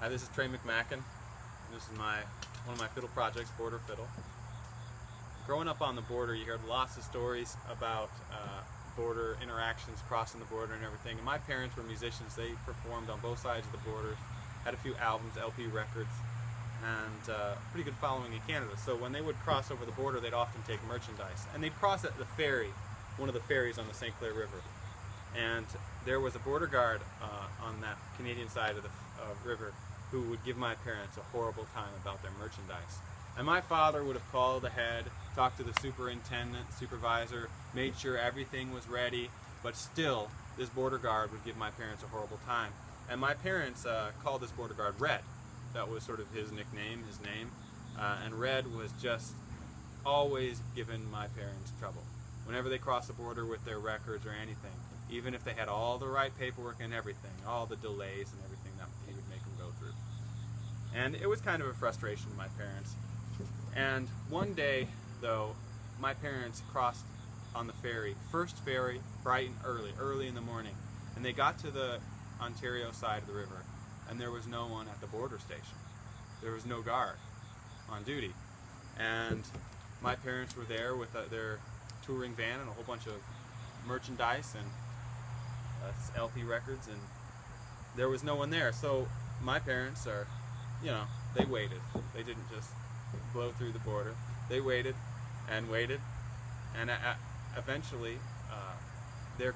Hi, this is Trae McMaken. This is one of my fiddle projects, border fiddle. Growing up on the border, you heard lots of stories about border interactions, crossing the border and everything. And my parents were musicians. They performed on both sides of the border, had a few albums, LP records, and pretty good following in Canada. So when they would cross over the border, they'd often take merchandise. And they'd cross at the ferry, one of the ferries on the St. Clair River. And there was a border guard on that Canadian side of the river who would give my parents a horrible time about their merchandise. And my father would have called ahead, talked to the superintendent, supervisor, made sure everything was ready, but still this border guard would give my parents a horrible time. And my parents called this border guard Red. That was sort of his nickname, his name. And Red was just always giving my parents trouble. Whenever they crossed the border with their records or anything, even if they had all the right paperwork and everything, all the delays and everything that he would make them go through. And it was kind of a frustration to my parents. And one day, though, my parents crossed on the ferry, first ferry, bright and early in the morning, and they got to the Ontario side of the river, and there was no one at the border station. There was no guard on duty. And my parents were there with their touring van and a whole bunch of merchandise and LP records, and there was no one there. So my parents are, they waited. They didn't just blow through the border. They waited and waited, and eventually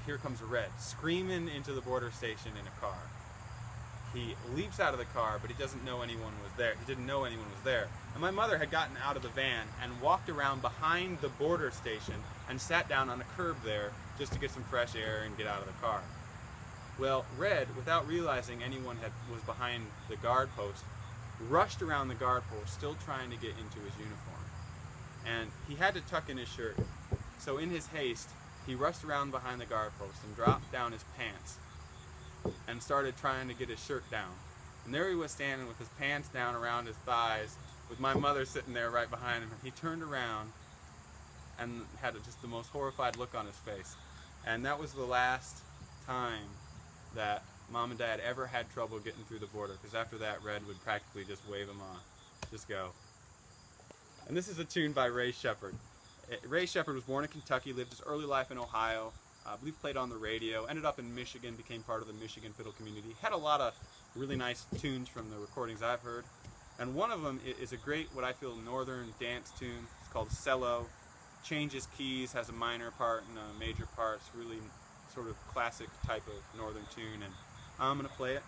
here comes Red, screaming into the border station in a car. He leaps out of the car, but he doesn't know anyone was there. He didn't know anyone was there. And my mother had gotten out of the van and walked around behind the border station and sat down on a curb there just to get some fresh air and get out of the car. Well, Red, without realizing anyone was behind the guard post, rushed around the guard post, still trying to get into his uniform. And he had to tuck in his shirt. So in his haste, he rushed around behind the guard post and dropped down his pants and started trying to get his shirt down. And there he was standing with his pants down around his thighs, with my mother sitting there right behind him. He turned around and had just the most horrified look on his face. And that was the last time that Mom and Dad ever had trouble getting through the border, because after that, Red would practically just wave them on. Just go. And this is a tune by Ray Shepard. Ray Shepard was born in Kentucky, lived his early life in Ohio, I believe played on the radio, ended up in Michigan, became part of the Michigan fiddle community, had a lot of really nice tunes from the recordings I've heard. And one of them is a great, what I feel, northern dance tune. It's called Cello. Changes keys, has a minor part and a major part. It's really sort of classic type of northern tune, and I'm going to play it.